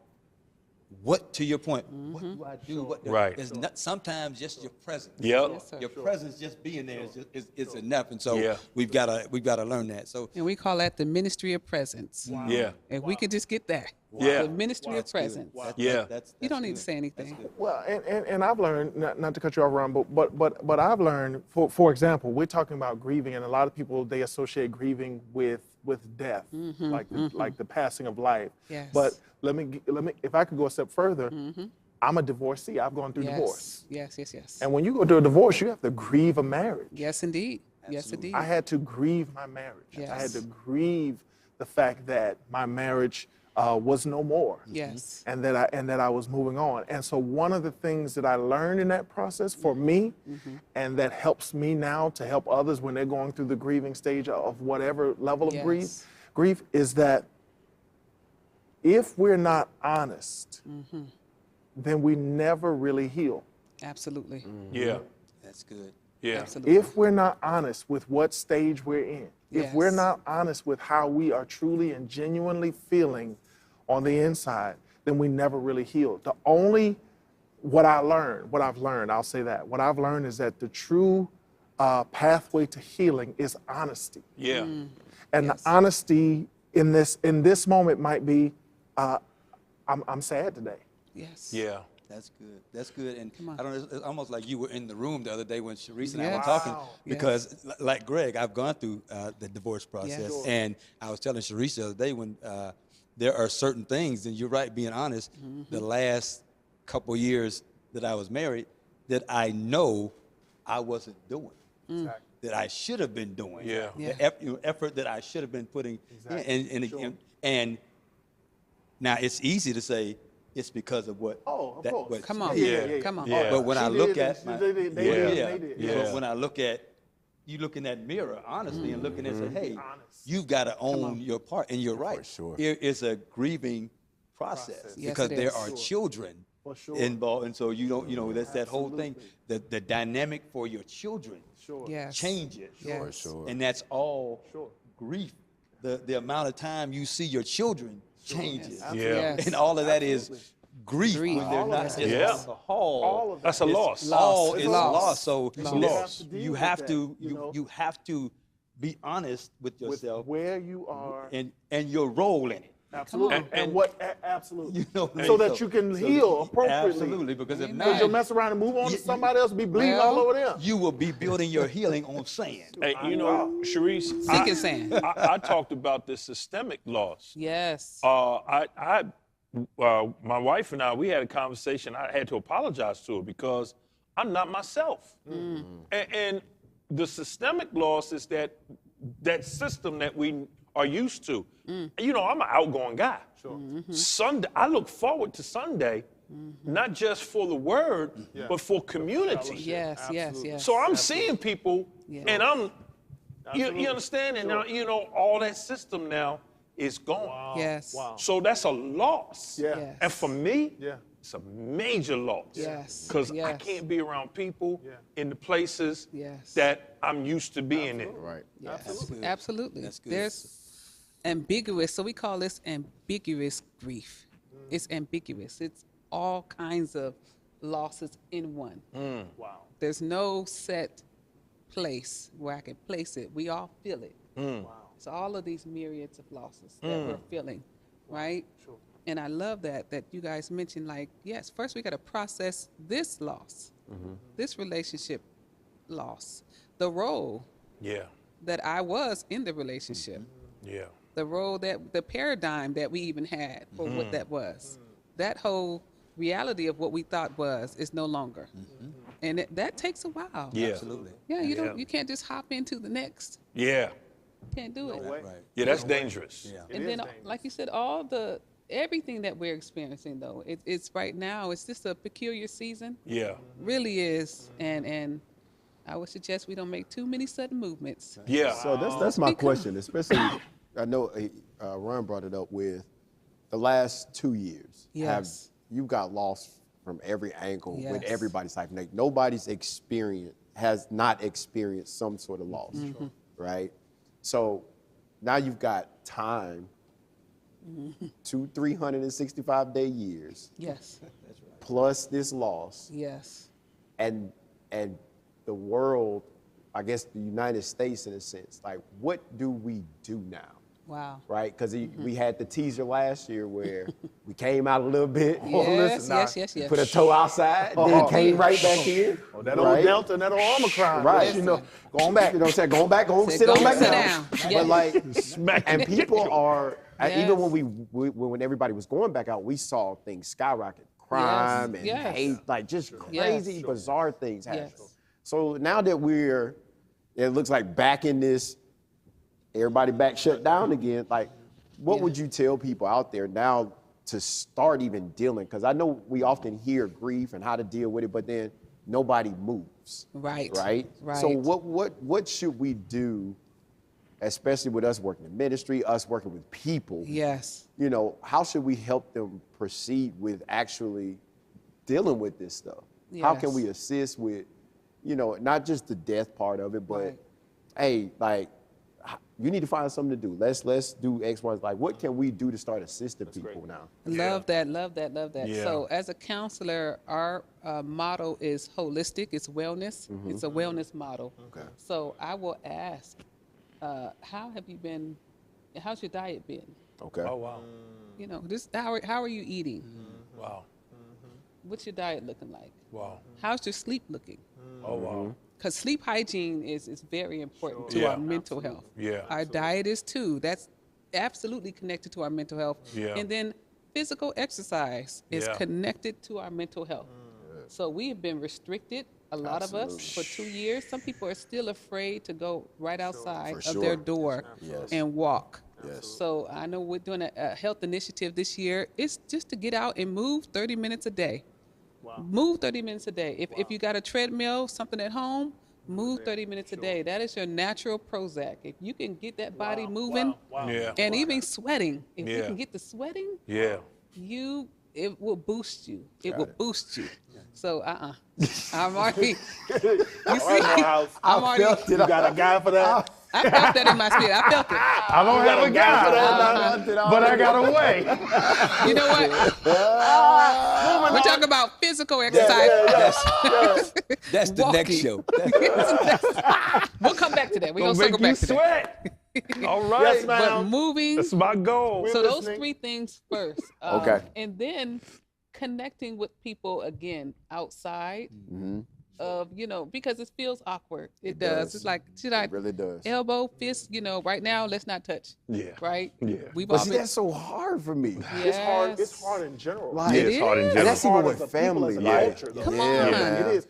what, to your point, what do I do? What do Right. It's not, sometimes just your presence. Yep. Yes, sir. Your presence just being there is enough, and so we've got to learn that. So And we call that the ministry of presence. Yeah. And we can just get that. Yeah. The ministry of presence. You don't need to say anything. Well, and I've learned, not to cut you off, Ron, but I've learned, for example, we're talking about grieving, and a lot of people, they associate grieving with death, like the passing of life. Yes. But let me, if I could go a step further, I'm a divorcee. I've gone through divorce. Yes. And when you go through a divorce, you have to grieve a marriage. Yes, indeed. Yes, indeed. I had to grieve my marriage. Yes. I had to grieve the fact that my marriage was no more. Yes. And that I was moving on. And so one of the things that I learned in that process for me, and that helps me now to help others when they're going through the grieving stage of whatever level of grief, is that if we're not honest, then we never really heal. Absolutely. Yeah. that's good. Yeah. Absolutely. If we're not honest with what stage we're in, if we're Yes. not honest with how we are truly and genuinely feeling on the inside, then we never really heal. What I've learned, I'll say that. What I've learned is that the true pathway to healing is honesty. Yeah. And the honesty in this moment might be, I'm sad today. Yes. Yeah. That's good. That's good. And Come on. I don't know, it's almost like you were in the room the other day when Sharice and I Yes. were talking, Wow. because like Greg, I've gone through the divorce process. Yes. Sure. And I was telling Sharice the other day when there are certain things, and you're right, being honest, the last couple years that I was married, that I know I wasn't doing. that I should have been doing. Yeah. The effort that I should have been putting in. And now it's easy to say it's because of what. Oh, of course. Come on. Come on. Yeah. But when I look at they did. but when I look at you look in that mirror honestly and looking and say, hey, you've got to own your part, and you're right. sure. It is a grieving process Yes, because it there is. are children For sure. involved, and so you don't, that's that whole thing. The dynamic for your children Yes. changes, Yes. and that's all grief. The amount of time you see your children changes, Yes. and all of that is grief when they're All of not that. just Yeah. alcohol. All of that. That's a loss. All Loss. is Loss. loss. So It's a loss. you have to you have to be honest with With yourself where you are. and your role in it. Absolutely. on. And what? Absolutely. You know what I mean? So that you can heal appropriately. Absolutely, because if Because you'll not, mess around and move on You- to somebody else, be bleeding Well, all over them. you will be building your healing on sand. Hey, you know, Sharice, Sinking sand. I talked about this systemic loss. Yes. My wife and I, we had a conversation. I had to apologize to her because I'm not myself. And the systemic loss is that system that we are used to. You know, I'm an outgoing guy. Sunday, I look forward to Sunday, not just for the word, but for community. Yes, yes, yes. So I'm seeing people, Yeah. and you understand, and now, all that system now is gone. Yes. Wow. So that's a loss. Yeah. Yes. And for me, Yeah. it's a major loss. Yes. Because I Yes. can't be around people in the places Yes. that I'm used to being in. Right. Yes. Absolutely. That's good. There's ambiguous, so we call this ambiguous grief. It's ambiguous. It's all kinds of losses in one. Wow. There's no set place where I can place it. We all feel it. Wow. So all of these myriads of losses that we're feeling, right? Sure. And I love that you guys mentioned, like, yes, first we got to process this loss, this relationship loss, the role Yeah. that I was in the relationship, Yeah. the role the paradigm that we even had for what that was. That whole reality of what we thought was is no longer. And that takes a while. Yeah. Absolutely. Yeah, you can't just hop into the next. Yeah. Can't do it. Right. Yeah, that's dangerous. Yeah. And then, like you said, everything that we're experiencing, though, it's right now, it's just a peculiar season. Yeah. Really is. And I would suggest we don't make too many sudden movements. Yeah. So that's my question, especially, I know Ron brought it up with the last 2 years. Yes. You've got lost from every angle with Yes. everybody's life. Like, nobody's has not experienced some sort of loss, right? So now you've got time, 365-day years, Yes. plus this loss, Yes. and the world, I guess the United States in a sense, like, what do we do now? Wow. Right? Because we had the teaser last year where we came out a little bit, Yes, yes. put a toe outside, then came right back in. Oh, that old Delta and that old Omicron. Right. Going back, you know what I'm saying? Going back, sit on back down. Yeah. But like, Smack and it. people are, even Yes. when everybody was going back out, we saw things skyrocket. Crime and Yes. hate, like just crazy, bizarre things happen. Yes. So now that it looks like back in this, everybody back shut down again, like, what would you tell people out there now to start even dealing? Because I know we often hear grief and how to deal with it, but then nobody moves. Right. Right? Right. So what should we do, especially with us working in ministry, us working with people? Yes. You know, how should we help them proceed with actually dealing with this stuff? How can Yes. we assist with, not just the death part of it, but Right. hey, like, you need to find something to do. Let's do X, Y. Like, what can we do to start assisting people now? Love that. Yeah. So as a counselor, our motto is holistic. It's wellness. It's a wellness model. Okay. So I will ask, how's your diet been? Okay. Oh, wow. How are you eating? Wow. What's your diet looking like? Wow. How's your sleep looking? Oh, wow. Because sleep hygiene is very important to Yeah. our mental health. Yeah. Our diet is too. That's absolutely connected to our mental health. Yeah. And then physical exercise is Yeah. connected to our mental health. So we have been restricted A lot of us, for 2 years, some people are still afraid to go right outside For of their sure. door Yes. and walk. Yes. So I know we're doing a health initiative this year. It's just to get out and move 30 minutes a day. Move 30 minutes a day. If you got a treadmill, something at home, move 30 minutes a day. That is your natural Prozac. If you can get that body moving Yeah. and even sweating, if you Yeah. can get the sweating, Yeah. it will boost you. It will boost you. So I'm already. You see, I'm already. You got a guy for that? I felt that in my spirit. I felt it. I don't have a guy for that, but I got a way. You know what? We're talking about physical exercise. That's the next show. We'll come back to that. We're going to circle back to that. Sweat. All right. Yes, ma'am. But moving. That's my goal. So those 3 things first. Okay. And then connecting with people again outside of, because it feels awkward. It does. It's like, should I It really does. elbow, fist, right now, let's not touch. Yeah. Right? Yeah. We've But all see, been, that's so hard for me. It's hard. It's Yes. hard in general. Like, Yeah, it's hard in is. general. And that's even hard with as a people, family. as a Like, culture, though. Come yeah, on. man. It is.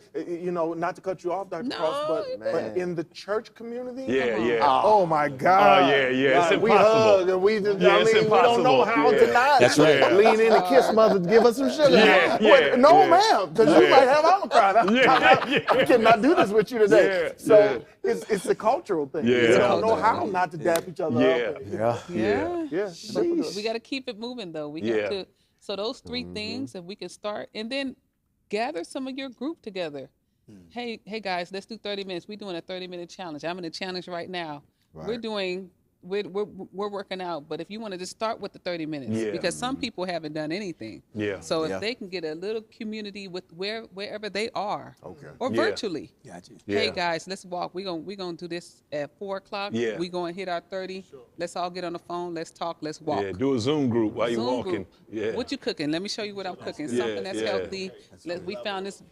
Not to cut you off, Dr. No, Cross, you but in the church community, Yeah, yeah. oh my God. Oh, yeah. It's Like, we impossible. hug and we just, Yeah, it's we don't know impossible. how Yeah. to not That's right. lean in and kiss mother, give us some sugar. Yeah, yeah, No, yeah. ma'am, because you Yeah. might have outcry. Yeah. I cannot do this with you today. Yeah, So it's a cultural thing. Yeah. We It's a don't know cultural how thing. not to dap each other Yeah. up. Yeah. Yeah. Yeah. But we got to keep it moving, though. We Yeah. have to. So those 3 things, if we can start, and then gather some of your group together. Hey, guys, let's do 30 minutes. We're doing a 30-minute challenge. I'm in a challenge right now. Right. We're working out, but if you want to just start with the 30 minutes, Yeah. because some people haven't done anything. Yeah. So if Yeah. they can get a little community with wherever they are, Okay. or Yeah. virtually. Gotcha. Hey Yeah. guys, let's walk. We're gonna do this at 4:00. Yeah. We're gonna hit our 30. Let's all get on the phone. Let's talk. Let's walk. Yeah, do a Zoom group while you're Zoom walking. group. Yeah. What you cooking? Let me show you what I'm cooking. Yeah, Something that's yeah. healthy. We found this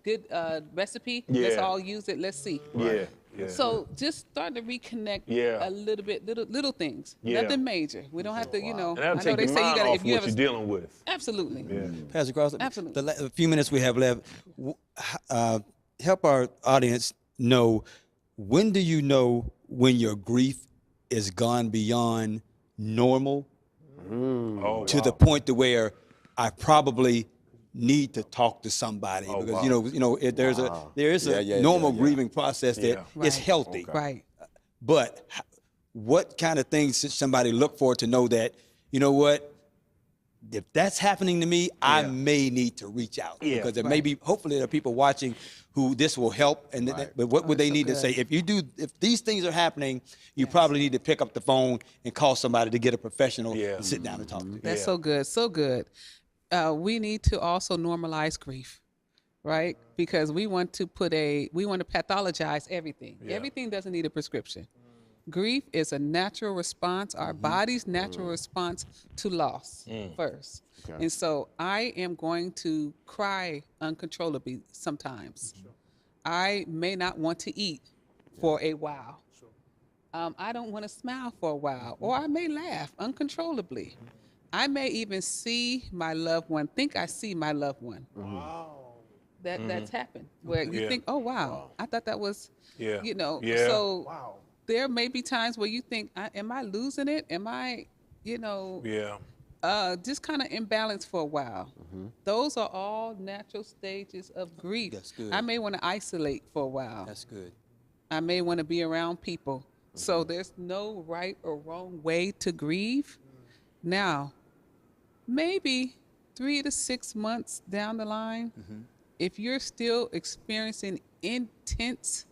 good recipe. Let's Yeah. all use it. Let's see. Yeah. Yeah. So just start to reconnect Yeah. a little bit, little things. Yeah. Nothing major. We don't have to, and I that'll know take they your say you mind gotta off if you what have you're a, dealing with. absolutely. Yeah. Pastor Cross, Absolutely. the few minutes we have left, help our audience know, when do you know when your grief is gone beyond normal Oh, to the point to where I probably need to talk to somebody Oh, because wow. there is a Yeah, normal yeah. grieving process that Yeah. is Right. healthy. Right. But what kind of things should somebody look for to know that, you know what, if that's happening to me, I may need to reach out. Yeah. Because there may be, hopefully there are people watching who this will help. And but what would they need to say? If these things are happening, you probably need to pick up the phone and call somebody to get a professional and sit down and talk to. That's so good, so good. We need to also normalize grief, right? Because we want to pathologize everything. Everything doesn't need a prescription. Grief is a natural response, our body's natural response to loss first. Okay. And so I am going to cry uncontrollably sometimes. I may not want to eat for a while. I don't want to smile for a while, or I may laugh uncontrollably. I may even see my loved one, think I see my loved one. Wow. That's happened, where you think, oh, wow, I thought that was, so there may be times where you think, am I losing it? Am I, just kind of imbalanced for a while. Those are all natural stages of grief. That's good. I may want to isolate for a while. That's good. I may want to be around people. So there's no right or wrong way to grieve. Now, maybe 3 to 6 months down the line, if you're still experiencing intense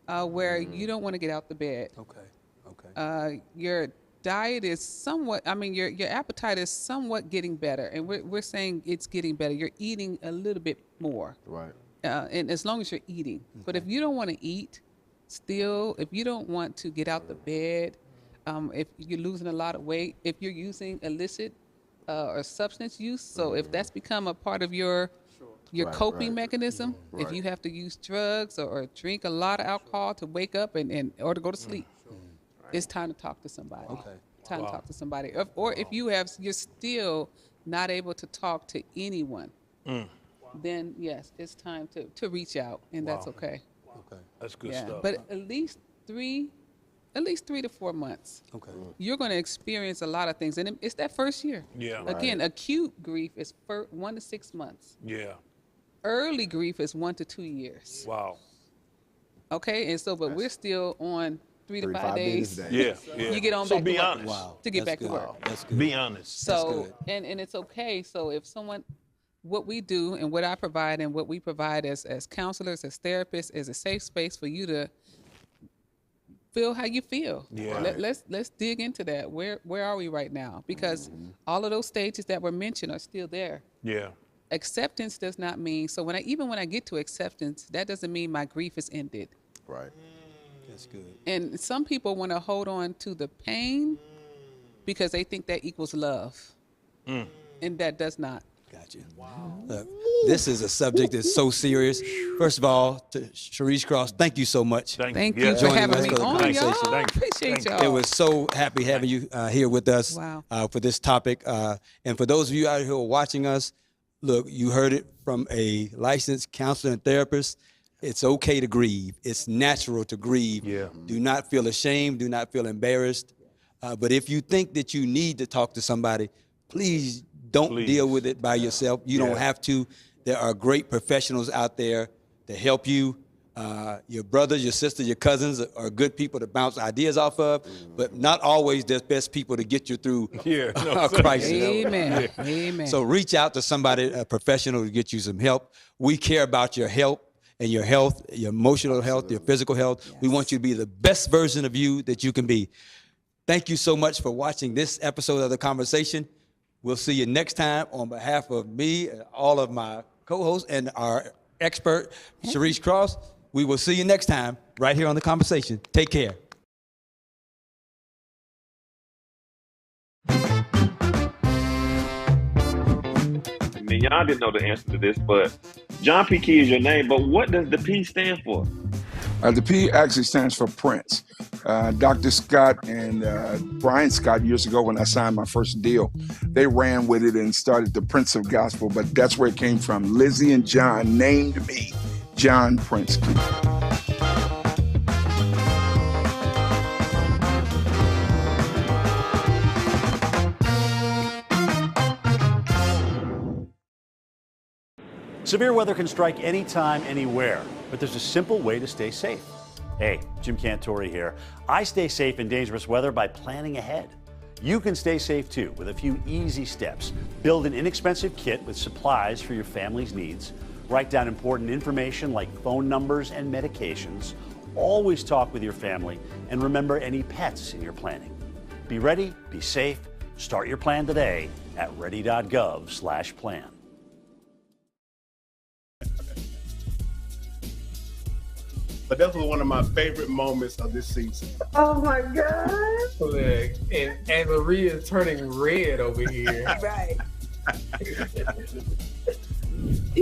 where you don't want to get out the bed. Okay. Your diet is somewhat, your appetite is somewhat getting better. And we're saying it's getting better. You're eating a little bit more. Right. And as long as you're eating. But if you don't want to eat, still, if you don't want to get out the bed, if you're losing a lot of weight, if you're using illicit or substance use, so if that's become a part of your coping mechanism, if you have to use drugs or drink a lot of alcohol to wake up or to go to sleep, it's time to talk to somebody. Time to talk to somebody. Or if you're still not able to talk to anyone, then yes, it's time to reach out, and that's okay. Okay. That's good Yeah, stuff. but at least 3 to 4 months. Okay. You're going to experience a lot of things, and it's that first year. Yeah. Again, acute grief is 1 to 6 months. Yeah. Early grief is 1 to 2 years. Wow. Okay, and so, but we're still on 3 to 5 days. Yeah, yeah. You get on So back be to work honest. Wow. to get That's back to good. work. That's good. Be honest. So, good. and it's okay. So if someone, what we do and what I provide and what we provide as counselors, as therapists, is a safe space for you to feel how you feel. Yeah. Let's dig into that. Where are we right now? Because all of those stages that were mentioned are still there. Yeah. Acceptance does not mean, so when I get to acceptance, that doesn't mean my grief is ended. Right. That's good. And some people want to hold on to the pain because they think that equals love. And that does not. Gotcha. Look, this is a subject that's so serious. First of all, to Sharice Cross, thank you so much. Thank Yeah. you for Joining having us me for the on, conversation. y'all. Thank you. Appreciate Thank you. y'all. It was so happy having you here with us Wow. for this topic. And for those of you out here who are watching us, look, you heard it from a licensed counselor and therapist. It's okay to grieve. It's natural to grieve. Yeah. Do not feel ashamed. Do not feel embarrassed. But if you think that you need to talk to somebody, please don't deal with it by yourself. You don't have to. There are great professionals out there to help you. Your brothers, your sisters, your cousins are good people to bounce ideas off of, but not always the best people to get you through a crisis. Amen. Amen. So reach out to somebody, a professional, to get you some help. We care about your health and your health, your emotional health, your physical health. Yes. We want you to be the best version of you that you can be. Thank you so much for watching this episode of The Conversation. We'll see you next time. On behalf of me and all of my co-hosts and our expert, Sharice Cross, we will see you next time right here on The Conversation. Take care. Y'all didn't know the answer to this, but John P. Key is your name, but what does the P stand for? The P actually stands for Prince. Dr. Scott and Brian Scott, years ago when I signed my first deal, they ran with it and started the Prince of Gospel, but that's where it came from. Lizzie and John named me John Prince Key. Severe weather can strike anytime, anywhere, but there's a simple way to stay safe. Hey, Jim Cantore here. I stay safe in dangerous weather by planning ahead. You can stay safe too with a few easy steps. Build an inexpensive kit with supplies for your family's needs. Write down important information like phone numbers and medications. Always talk with your family and remember any pets in your planning. Be ready, be safe. Start your plan today at ready.gov/plan. But that was one of my favorite moments of this season. Oh my God. Look, and Maria is turning red over here. Right. You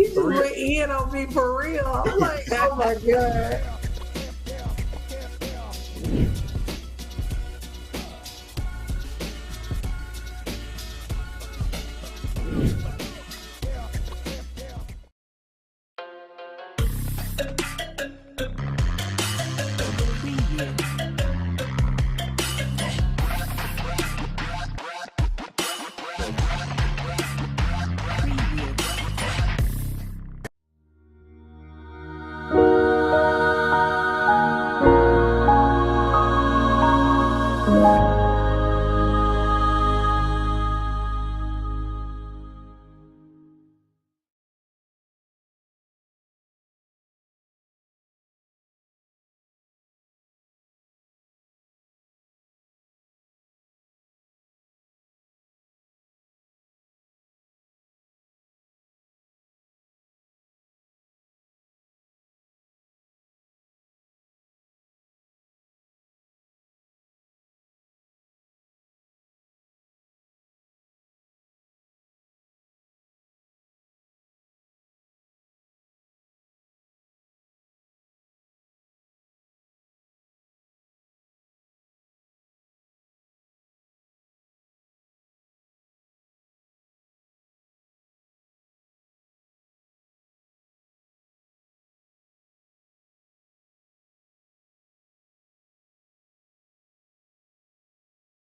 just went in on me for real. I'm like, oh my God.